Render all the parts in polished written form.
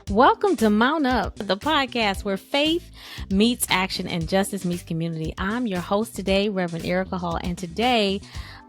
Welcome to MountUp, the podcast where faith meets action and justice meets community. I'm your host today, Reverend Erica Hall, and today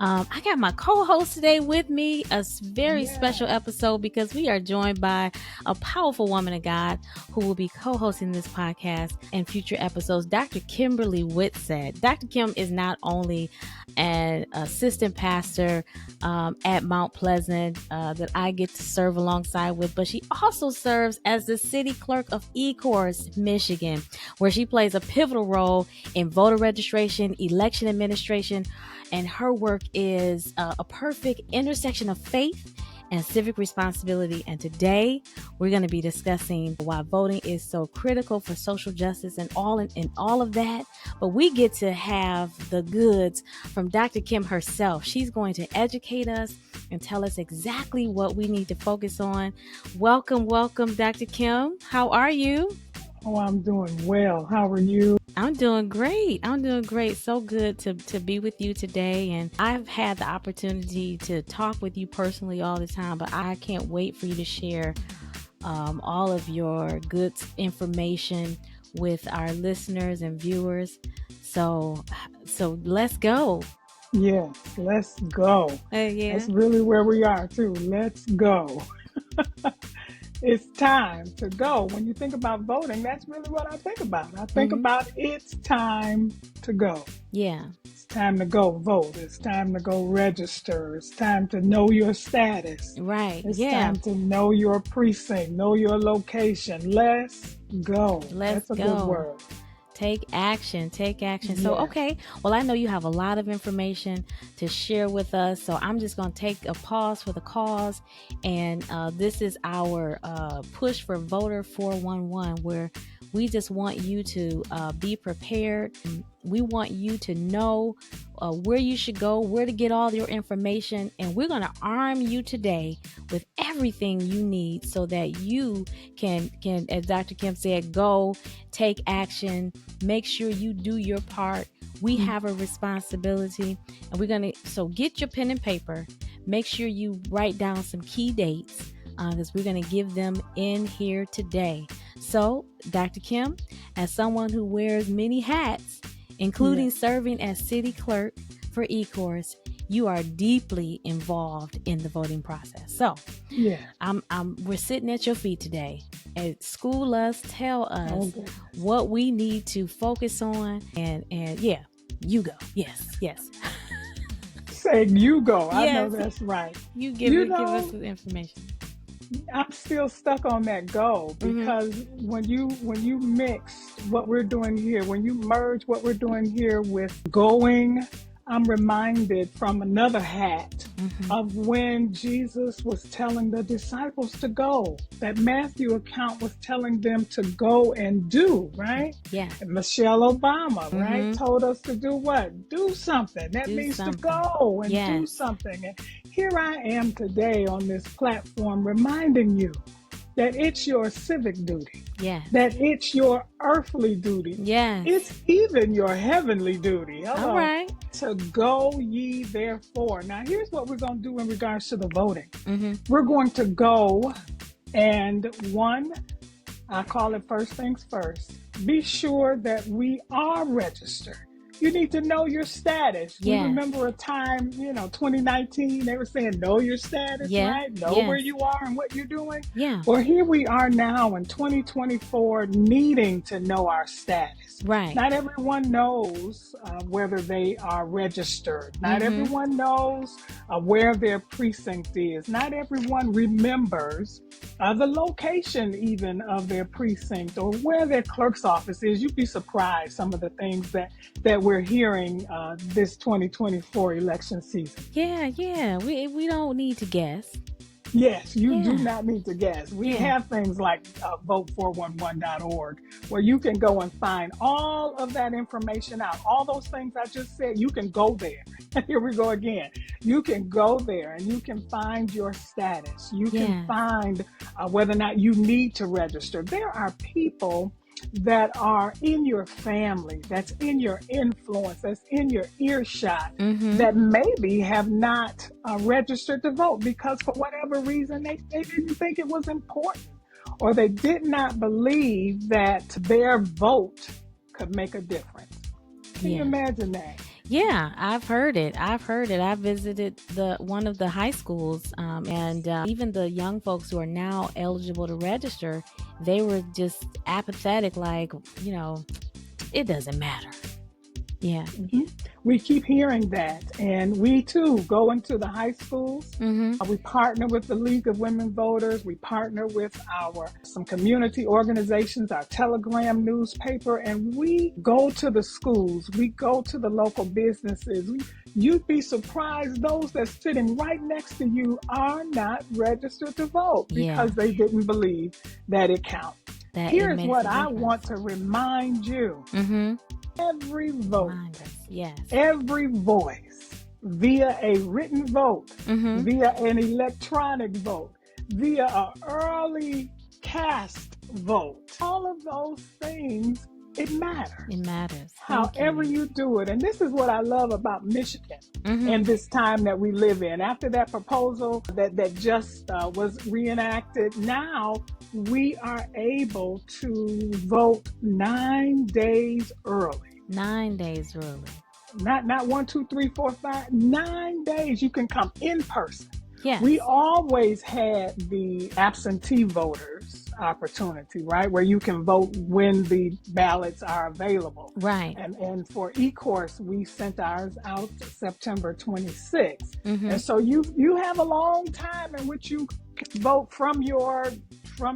I got my co-host today with me, a very special episode because we are joined by a powerful woman of God who will be co-hosting this podcast and future episodes, Dr. Kimberly Whitsett. Dr. Kim is not only an assistant pastor at Mount Pleasant that I get to serve alongside with, but she also serves as the city clerk of Ecorse, Michigan, where she plays a pivotal role in voter registration, election administration, and her work is a perfect intersection of faith and civic responsibility. And today we're going to be discussing why voting is so critical for social justice and all of that. But we get to have the goods from Dr. Kim herself. She's going to educate us and tell us exactly what we need to focus on. Welcome, Dr. Kim. How are you? Oh, I'm doing well. How are you? I'm doing great. So good to be with you today. And I've had the opportunity to talk with you personally all the time, but I can't wait for you to share all of your good information with our listeners and viewers. So let's go. Yes, let's go. Yeah. That's really where we are too. Let's go. It's time to go. When you think about voting, that's really what I think about. I think about it's time to go. Yeah. It's time to go vote. It's time to go register. It's time to know your status. Right. It's time to know your precinct, know your location. Let's go. That's a good word. Take action. So, okay. Well, I know you have a lot of information to share with us. So I'm just going to take a pause for the cause. And this is our push for Voter 411, where we just want you to be prepared. We want you to know where you should go, where to get all your information. And we're going to arm you today with everything you need so that you can, as Dr. Kim said, go take action. Make sure you do your part. We have a responsibility, and so get your pen and paper. Make sure you write down some key dates because we're going to give them in here today. So, Dr. Kim, as someone who wears many hats, including serving as city clerk for Ecorse, you are deeply involved in the voting process. So, we're sitting at your feet today. And school us, tell us what we need to focus on, and you go. Yes. Saying you go. I know that's right. You give us the information. I'm still stuck on that goal because when you mix what we're doing here, when you merge what we're doing here with going, I'm reminded from another hat of when Jesus was telling the disciples to go. That Matthew account was telling them to go and do, right? Yeah. And Michelle Obama, right, told us to do what? Do something. That means to go and do something. And here I am today on this platform reminding you that it's your civic duty. Yeah. That it's your earthly duty. Yeah. It's even your heavenly duty. All right. To go ye therefore. Now, here's what we're going to do in regards to the voting. We're going to go and I call it first things first. Be sure that we are registered. You need to know your status. You remember a time, 2019, they were saying know your status, right? Know where you are and what you're doing. Yeah. Well, here we are now in 2024 needing to know our status. Right. Not everyone knows whether they are registered. Not everyone knows where their precinct is. Not everyone remembers the location even of their precinct or where their clerk's office is. You'd be surprised some of the things that we're hearing this 2024 election season. Yeah. We don't need to guess. Yes, you do not need to guess. We have things like vote411.org where you can go and find all of that information out. All those things I just said, you can go there. Here we go again. You can go there and you can find your status. You can find whether or not you need to register. There are people that are in your family, that's in your influence, that's in your earshot, that maybe have not registered to vote because for whatever reason they didn't think it was important. or they did not believe that their vote could make a difference. Can you imagine that? Yeah, I've heard it. I visited one of the high schools, and even the young folks who are now eligible to register, they were just apathetic, like, it doesn't matter. Yeah. Mm-hmm. We keep hearing that, and we too go into the high schools. We partner with the League of Women Voters. We partner with some community organizations, our Telegram newspaper, and we go to the schools. We go to the local businesses. You'd be surprised, those that's sitting right next to you are not registered to vote because they didn't believe that it counts. Here's what I want to remind you. Every vote, every voice, via a written vote, via an electronic vote, via an early cast vote, all of those things, it matters. It matters. However you do it. And this is what I love about Michigan and this time that we live in. After that proposal that just was reenacted, now we are able to vote 9 days early. 9 days early. Not 1, 2, 3, 4, 5. 9 days. You can come in person. Yes. We always had the absentee voters opportunity, right? Where you can vote when the ballots are available. Right. And for Ecorse, we sent ours out September 26th. And so you have a long time in which you can vote from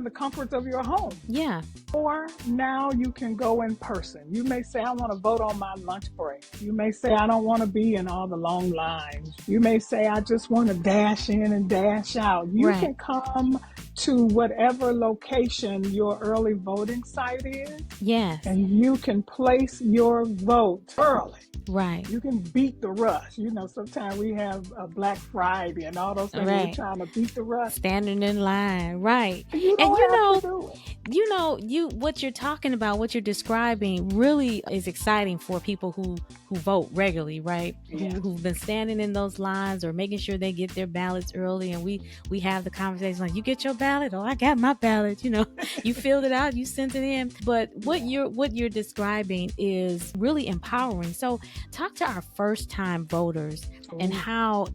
the comforts of your home. Yeah. Or now you can go in person. You may say, I want to vote on my lunch break. You may say, I don't want to be in all the long lines. You may say, I just want to dash in and dash out. You can come to whatever location your early voting site is. Yes. And you can place your vote early. Right. You can beat the rush. Sometimes we have a Black Friday and all those things. We're trying to beat the rush. Standing in line. Right. You don't have to do it. What you're talking about, what you're describing really is exciting for people who vote regularly, right? Who've been standing in those lines or making sure they get their ballots early. And we have the conversation like, you get your ballot? Oh, I got my ballot. You filled it out, you sent it in. But what you're describing is really empowering. So talk to our first time voters and how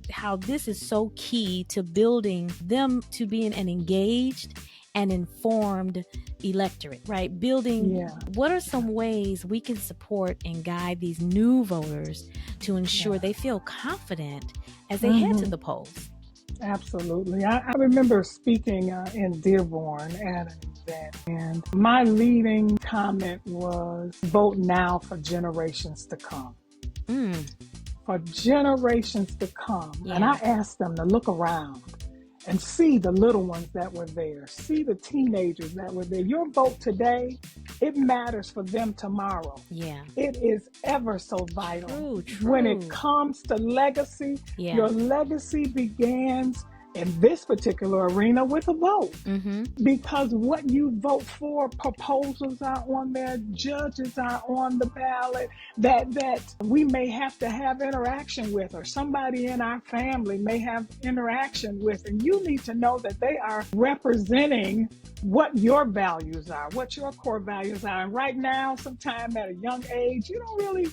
this is so key to building them to being an engaged and informed electorate, right? What are some ways we can support and guide these new voters to ensure they feel confident as they head to the polls? Absolutely. I remember speaking in Dearborn at an event, and my leading comment was, vote now for generations to come. For generations to come. And I asked them to look around and see the little ones that were there, see the teenagers that were there. Your vote today, it matters for them tomorrow. Yeah. It is ever so vital. True. When it comes to legacy, your legacy begins in this particular arena with a vote. Because what you vote for, proposals are on there, judges are on the ballot that we may have to have interaction with, or somebody in our family may have interaction with, and you need to know that they are representing what your values are, what your core values are. And right now, sometime at a young age, you don't really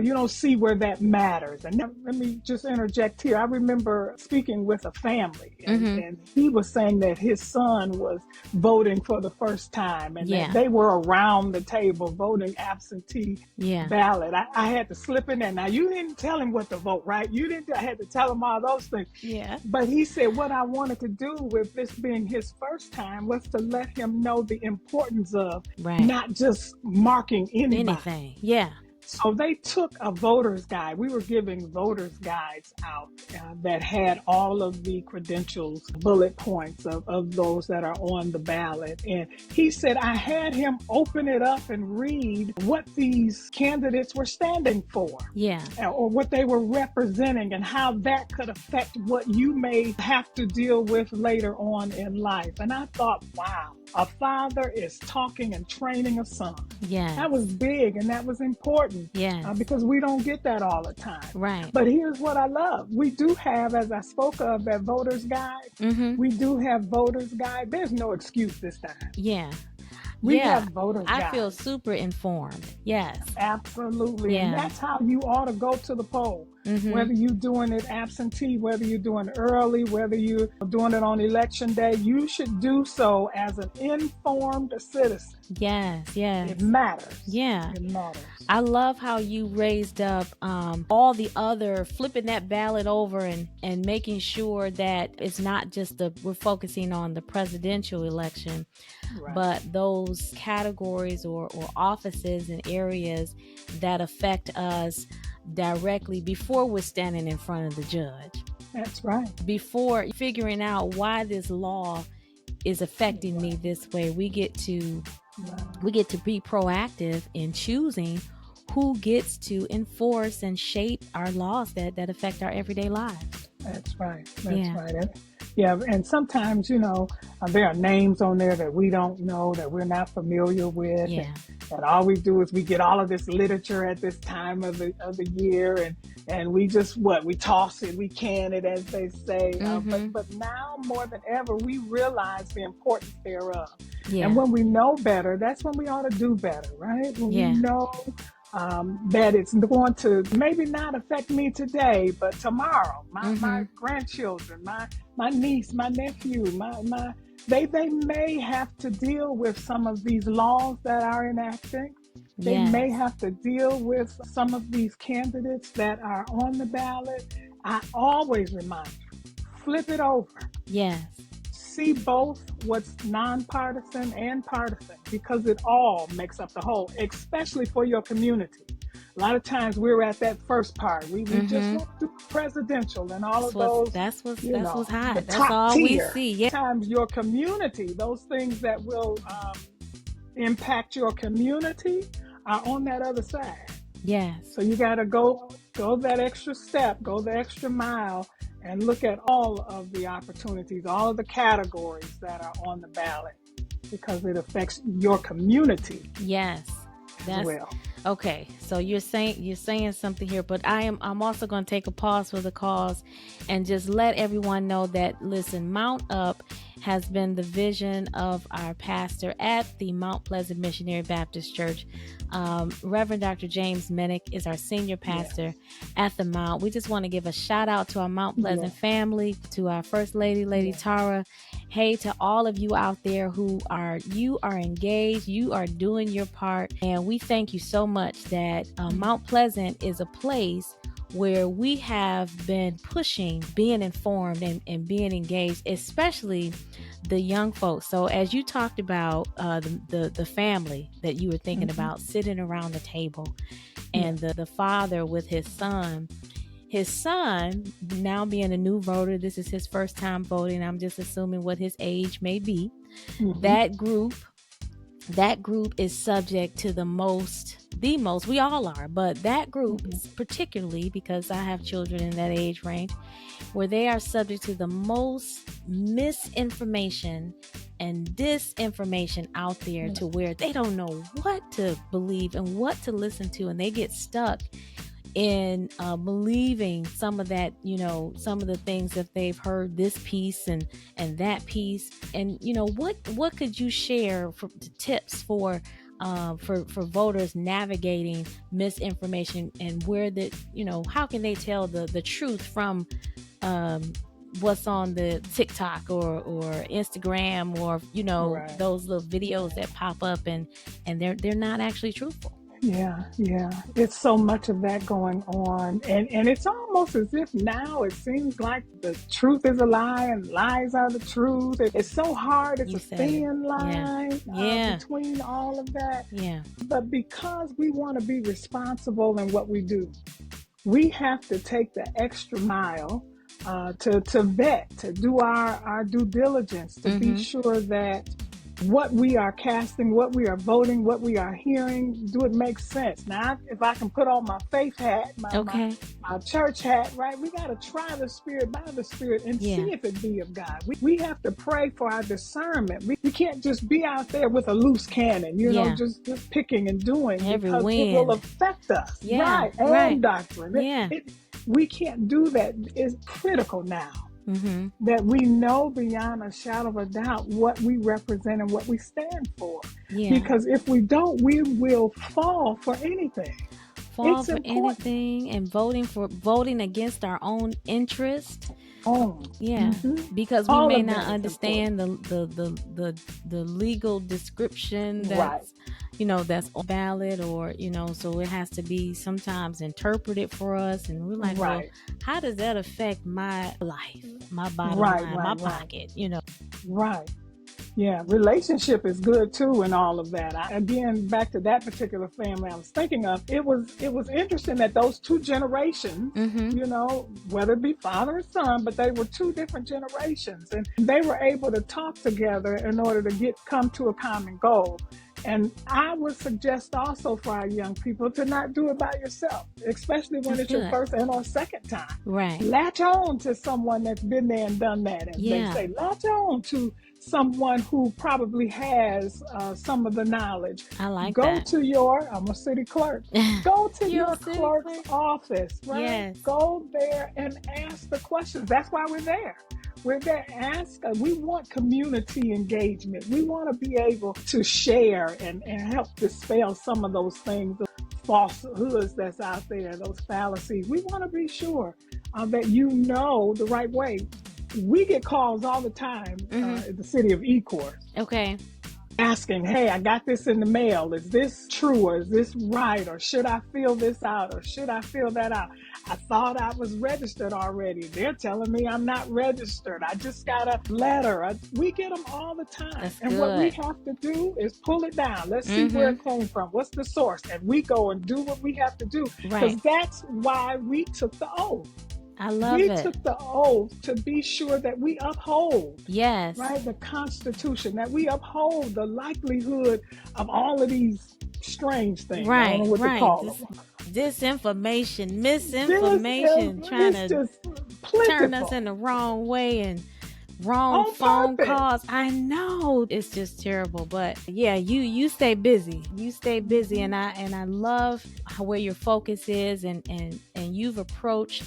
you don't see where that matters. And let me just interject here. I remember speaking with a family, and he was saying that his son was voting for the first time, and that they were around the table voting absentee ballot. I had to slip in there. Now, you didn't tell him what to vote, right? I had to tell him all those things. Yeah. But he said what I wanted to do with this being his first time was to let him know the importance of not just marking anything. Yeah. So they took a voter's guide. We were giving voter's guides out that had all of the credentials, bullet points of those that are on the ballot. And he said, I had him open it up and read what these candidates were standing for. Yeah. Or what they were representing and how that could affect what you may have to deal with later on in life. And I thought, wow. a father is talking and training a son. Yes. That was big and that was important. Yes. Because we don't get that all the time. Right. But here's what I love. We do have, as I spoke of, that voter's guide. We do have voter's guide. There's no excuse this time. Yeah. We have voter's guide. I feel super informed. Yes. Absolutely. Yeah. And that's how you ought to go to the poll. Whether you're doing it absentee, whether you're doing it early, whether you're doing it on election day, you should do so as an informed citizen. Yes, yes. It matters. Yeah. It matters. I love how you raised up all the other, flipping that ballot over and making sure that it's not just we're focusing on the presidential election, right, but those categories or offices and areas that affect us directly before we're standing in front of the judge. That's right. Before figuring out why this law is affecting me this way, we get to be proactive in choosing who gets to enforce and shape our laws that affect our everyday lives. That's right. That's right. Yeah, and sometimes, there are names on there that we don't know, that we're not familiar with. Yeah. And all we do is we get all of this literature at this time of the year, and we just we toss it, we can it, as they say. But now more than ever, we realize the importance thereof. Yeah. And when we know better, that's when we ought to do better, right? When we know that it's going to maybe not affect me today, but tomorrow, my grandchildren, my niece, my nephew, they may have to deal with some of these laws that are enacting. They may have to deal with some of these candidates that are on the ballot. I always remind you, flip it over. Yes. See both what's nonpartisan and partisan, because it all makes up the whole, especially for your community. A lot of times we're at that first part. We just want to do presidential and all of those. That's what's hot. That's all tier. We see. Yeah. Sometimes your community, those things that will impact your community are on that other side. Yes. So you got to go that extra step, go the extra mile, and look at all of the opportunities, all of the categories that are on the ballot, because it affects your community. Yes. As well. Okay, so you're saying something here, but I'm also going to take a pause for the cause and just let everyone know that, listen, MountUp has been the vision of our pastor at the Mount Pleasant Missionary Baptist Church. Reverend Dr. James Minnick is our senior pastor at the Mount. We just want to give a shout out to our Mount Pleasant family, to our First Lady, Lady Tara. Hey, to all of you out there you are engaged, you are doing your part, and we thank you so much that Mount Pleasant is a place where we have been pushing being informed and being engaged, especially the young folks. So as you talked about the family that you were thinking about sitting around the table, and the father with his son now being a new voter, this is his first time voting. I'm just assuming what his age may be. That group is subject to the most, we all are, but that group is particularly, because I have children in that age range, where they are subject to the most misinformation and disinformation out there, to where they don't know what to believe and what to listen to, and they get stuck in believing some of that, some of the things that they've heard, this piece and that piece. And what could you share for tips for voters navigating misinformation, and where how can they tell the truth from what's on the TikTok or Instagram, or those little videos that pop up and they're not actually truthful? Yeah. It's so much of that going on. And it's almost as if now it seems like the truth is a lie and lies are the truth. It's so hard. It's a thin line between all of that. Yeah. But because we want to be responsible in what we do, we have to take the extra mile to vet, to do our due diligence, to be sure that what we are casting, what we are voting, what we are hearing, do it make sense? Now, if I can put on my faith hat, my church hat, right? We got to try the Spirit by the Spirit and see if it be of God. We have to pray for our discernment. We can't just be out there with a loose cannon, just picking and doing, because it will affect us. Right. And doctrine. We can't do that. It's critical now. That we know beyond a shadow of a doubt what we represent and what we stand for. Because if we don't, we will fall for anything. And voting against our own interest. Because we may not understand the legal description that's that's valid, or so it has to be sometimes interpreted for us, and we're like, well, how does that affect my life, my bottom line, my pocket? Right. Yeah, relationship is good too, and all of that. Again, back to that particular family I was thinking of, it was interesting that those two generations, whether it be father or son, but they were two different generations, and they were able to talk together in order to come to a common goal. And I would suggest also for our young people to not do it by yourself, especially when it's your first and or second time. Right. Latch on to someone that's been there and done that, as they say. Latch on to someone who probably has some of the knowledge. I like that. Go to I'm a city clerk. Go to your clerk's office, right? Yes. Go there and ask the questions. That's why we're there. We're there to ask. We want community engagement. We want to be able to share and help dispel some of those things, the falsehoods that's out there, those fallacies. We want to be sure that the right way. We get calls all the time in the city of Ecorse. Okay. Asking, hey, I got this in the mail. Is this true, or is this right? Or should I fill this out, or should I fill that out? I thought I was registered already. They're telling me I'm not registered. I just got a letter. We get them all the time. That's and good. What we have to do is pull it down. Let's see where it came from. What's the source? And we go and do what we have to do. Because that's why we took the oath. I love it. We took the oath to be sure that we uphold, right, the Constitution, that we uphold the likelihood of all of these strange things. Right, I don't know what to call them. Disinformation, misinformation, trying to turn us in the wrong way and wrong phone calls. I know it's just terrible, but yeah, you stay busy. You stay busy, and I love where your focus is, and you've approached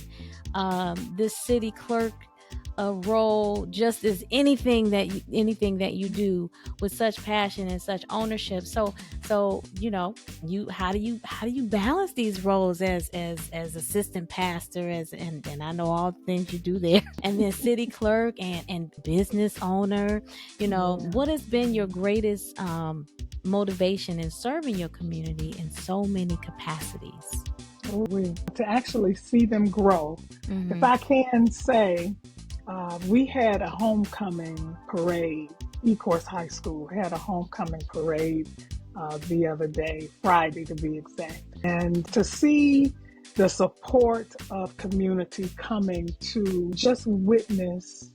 this city clerk role just as anything that you do with such passion and such ownership. So how do you balance these roles as assistant pastor, and I know all the things you do there, and then city clerk and business owner. What has been your greatest motivation in serving your community in so many capacities? To actually see them grow. If I can say, we had a homecoming parade. Ecorse High School had a homecoming parade the other day, Friday to be exact. And to see the support of community coming to just witness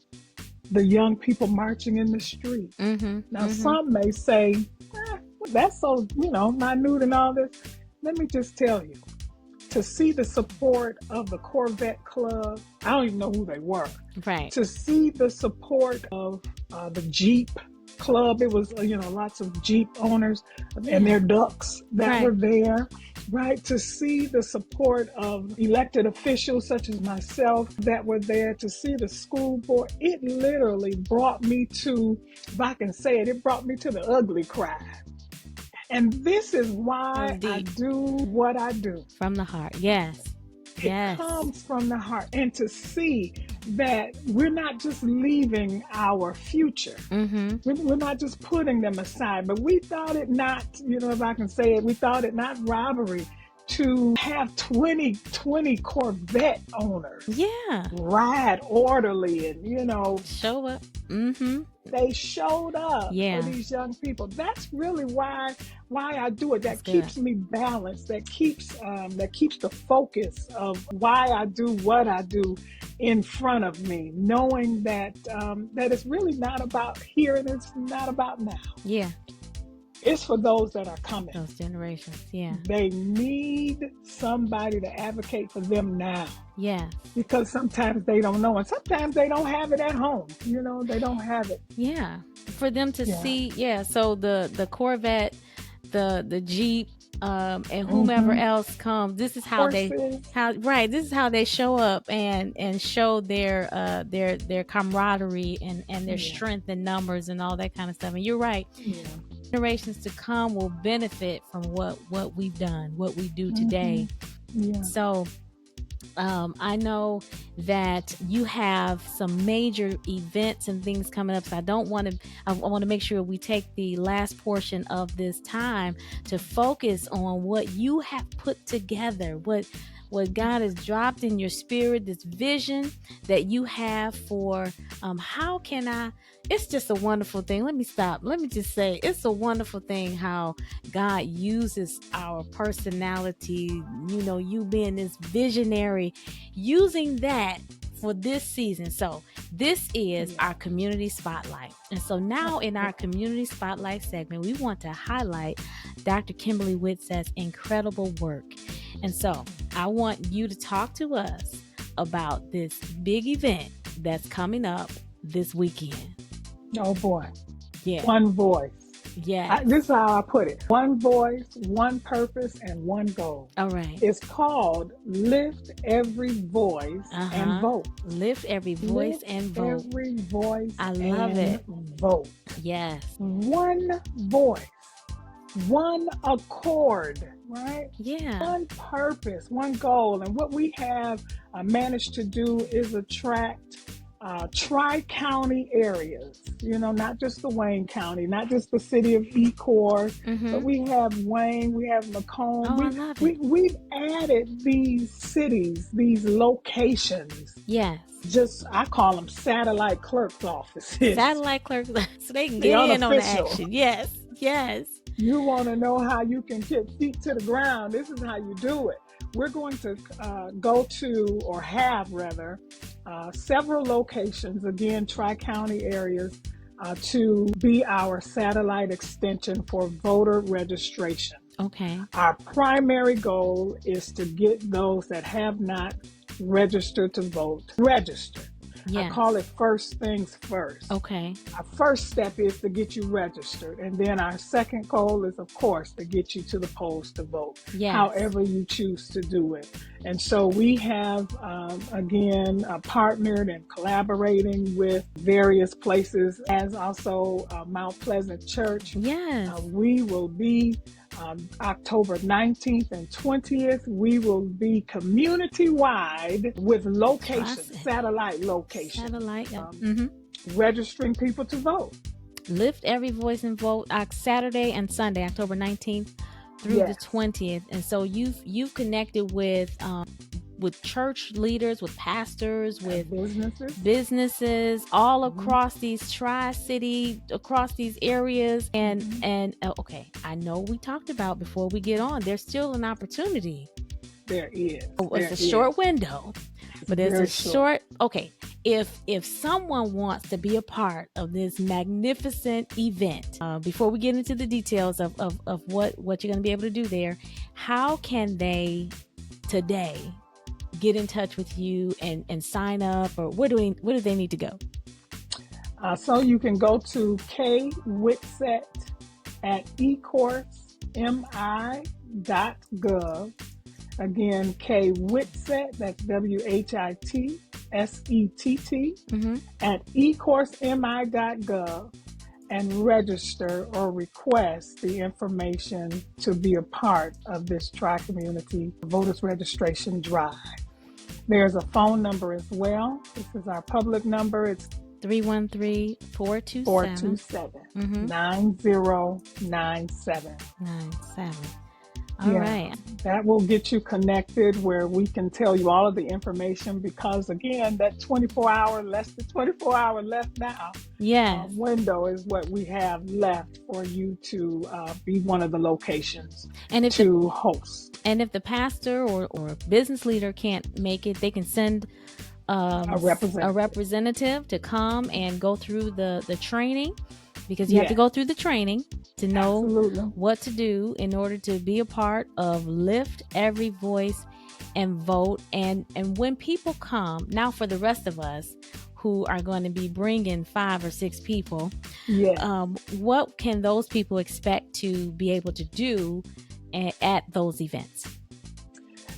the young people marching in the street. Now, some may say, that's so, minute and all this. Let me just tell you. To see the support of the Corvette Club, I don't even know who they were. Right. To see the support of the Jeep Club, it was lots of Jeep owners and their ducks that were there. Right. To see the support of elected officials such as myself that were there, to see the school board, it literally brought me to, if I can say it, brought me to the ugly cry. And this is why I do what I do. From the heart, yes. It comes from the heart. And to see that we're not just leaving our future. We're not just putting them aside. But we thought it not, if I can say it, we thought it not robbery to have 20 Corvette owners Yeah. ride orderly and, Show up. they showed up Yeah. for these young people. That's really why I do it. That keeps me balanced. That keeps the focus of why I do what I do in front of me, knowing that that it's really not about here and it's not about now. Yeah. It's for those that are coming. Those generations. Yeah. They need somebody to advocate for them now. Yeah. Because sometimes they don't know, and sometimes they don't have it at home. They don't have it. Yeah. For them to see, so the Corvette, the Jeep, and whomever else comes, this is how this is how they show up and show their camaraderie and their strength in numbers and all that kind of stuff. And you're right. Yeah. Generations to come will benefit from what we've done, what we do today. Yeah. So I know that you have some major events and things coming up. So I want to make sure we take the last portion of this time to focus on what you have put together, what God has dropped in your spirit, this vision that you have for how can I. It's just a wonderful thing. Let me stop. Let me just say, it's a wonderful thing how God uses our personality, you being this visionary, using that for this season. So this is our community spotlight. And so now in our community spotlight segment, we want to highlight Dr. Kimberly Whitsett's incredible work. And so I want you to talk to us about this big event that's coming up this weekend. Oh boy. Yeah. One voice. Yeah. This is how I put it. One voice, one purpose, and one goal. All right. It's called Lift Every Voice and Vote. Lift every voice and vote. Every voice I love it. Vote. Yes. One voice, one accord, right? Yeah. One purpose, one goal. And what we have managed to do is attract tri-county areas, not just the Wayne County, not just the city of Ecorse, but we have Wayne, we have Macomb. I love it. We've added these cities, these locations. Yes. I call them satellite clerk's offices. Satellite clerks, so they can get in on the action. Yes. Yes. You want to know how you can get feet to the ground. This is how you do it. We're going to go to, or have rather, several locations, again, tri-county areas, to be our satellite extension for voter registration. Okay. Our primary goal is to get those that have not registered to vote, register. Yes. I call it first things first. Okay. Our first step is to get you registered. And then our second goal is, of course, to get you to the polls to vote, however you choose to do it. And so we have, again, partnered and collaborating with various places, as also Mount Pleasant Church. Yes. We will be October 19th and 20th, we will be community-wide with locations, satellite locations. Registering people to vote. Lift every voice and vote Saturday and Sunday, October 19th through the 20th. And so you've connected with church leaders, with pastors, with businesses all across these tri-city, across these areas. And okay, I know we talked about before we get on, there's still an opportunity. There is. It's a short window, but it's a short. Okay, if someone wants to be a part of this magnificent event, before we get into the details of what you're going to be able to do there, how can they today get in touch with you and sign up, or where do they need to go? So you can go to Whitsett at ecorsemi.gov. Again, Whitsett, that's WHITSETT, at ecorsemi.gov, and register or request the information to be a part of this Tri-Community Voters Registration Drive. There's a phone number as well. This is our public number. It's 313-427-9097. All right. That will get you connected where we can tell you all of the information, because again, that 24-hour, less than 24-hour left now Yes. window is what we have left for you to be one of the locations and if to host. And if the pastor or business leader can't make it, they can send a representative to come and go through the training, because you have to go through the training to know what to do in order to be a part of Lift Every Voice and Vote. And when people come, now for the rest of us who are going to be bringing 5 or 6 people, what can those people expect to be able to do at those events?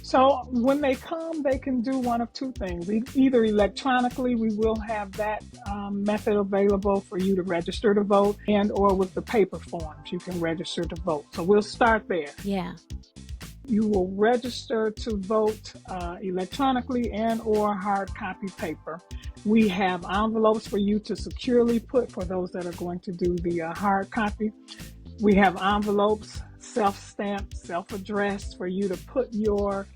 So when they come, they can do one of two things. Either electronically, we will have that method available for you to register to vote, and or with the paper forms, you can register to vote. So we'll start there. Yeah. You will register to vote electronically and or hard copy paper. We have envelopes for you to securely put for those that are going to do the hard copy. We have envelopes, self-stamped, self-addressed, for you to put your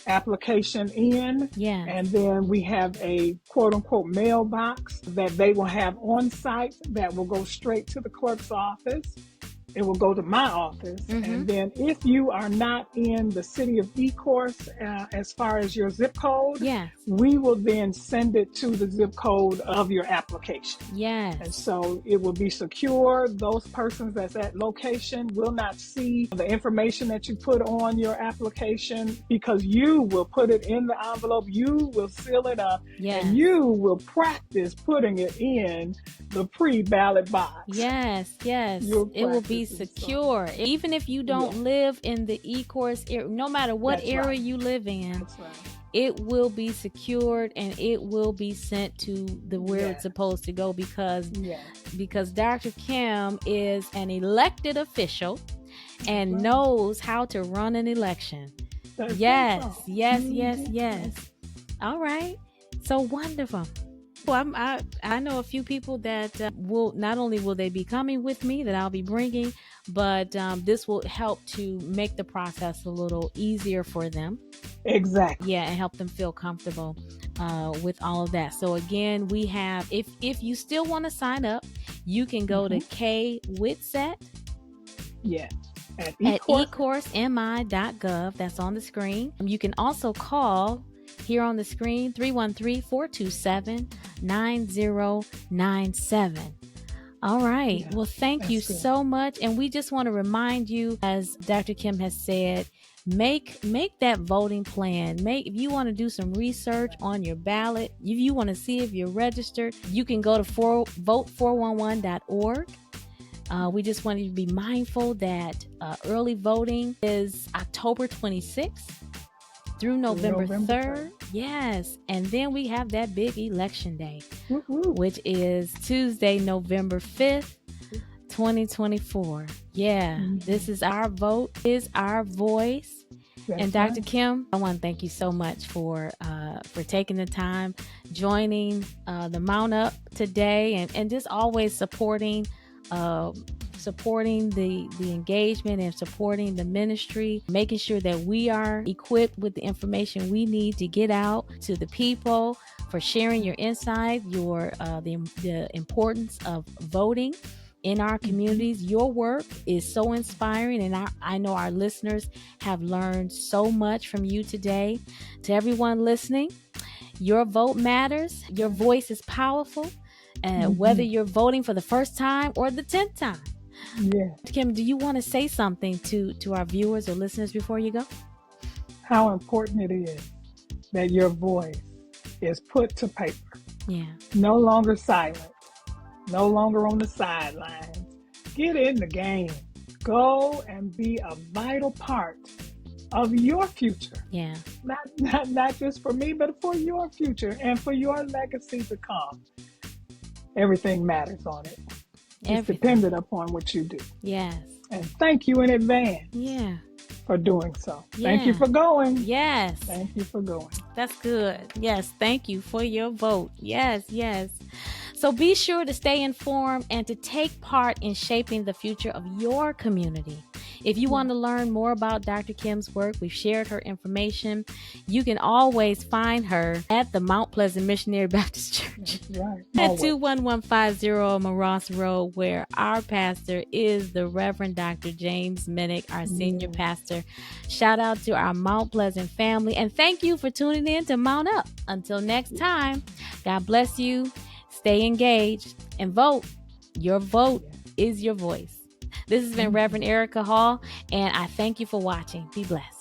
application in. Yeah. And then we have a quote-unquote mailbox that they will have on site that will go straight to the clerk's office. It will go to my office. And then if you are not in the city of Ecorse, as far as your zip code, we will then send it to the zip code of your application. Yes. And so it will be secure. Those persons that's at location will not see the information that you put on your application, because you will put it in the envelope, you will seal it up, and you will practice putting it in the pre-ballot box. Yes. It will be secure. Even if you don't live in the Ecorse area, no matter what area you live in, it will be secured and it will be sent to the where it's supposed to go, because Dr. Kim is an elected official and knows how to run an election. Yes. All right. So wonderful. Well, I know a few people that will not only will they be coming with me, that I'll be bringing, but this will help to make the process a little easier for them. Exactly. Yeah, and help them feel comfortable with all of that. So again, we have, if you still want to sign up, you can go to Whitsett. At ecorsemi.gov. That's on the screen. You can also call here on the screen, 313-427-9097. All right. Well, thank you so much. And we just want to remind you, as Dr. Kim has said, make that voting plan. If you want to do some research on your ballot, if you want to see if you're registered, you can go to vote411.org. We just want you to be mindful that early voting is October 26th. Through November 3rd. Yes. And then we have that big election day, which is Tuesday, November 5th, 2024. Yeah. This is our vote, is our voice. And Dr. Kim, I want to thank you so much for taking the time, joining the MountUp today, and just always supporting the engagement and supporting the ministry, making sure that we are equipped with the information we need to get out to the people, for sharing your insight, the importance of voting in our communities. Your work is so inspiring, and I know our listeners have learned so much from you today. To everyone listening, your vote matters. Your voice is powerful, whether you're voting for the first time or the 10th time. Yeah. Kim, do you want to say something to our viewers or listeners before you go? How important it is that your voice is put to paper. Yeah. No longer silent. No longer on the sidelines. Get in the game. Go and be a vital part of your future. Yeah. Not just for me, but for your future and for your legacy to come. Everything matters on it. It's dependent upon what you do. Yes. And thank you in advance. Yeah. For doing so. Yeah. Thank you for going. Yes. Thank you for going. That's good. Yes. Thank you for your vote. Yes. So be sure to stay informed and to take part in shaping the future of your community. If you want to learn more about Dr. Kim's work, we've shared her information. You can always find her at the Mount Pleasant Missionary Baptist Church at 21150 Maross Road, where our pastor is the Reverend Dr. James Minnick, our senior pastor. Shout out to our Mount Pleasant family, and thank you for tuning in to Mount Up. Until next time, God bless you. Stay engaged and vote. Your vote is your voice. This has been Reverend Erica Hall, and I thank you for watching. Be blessed.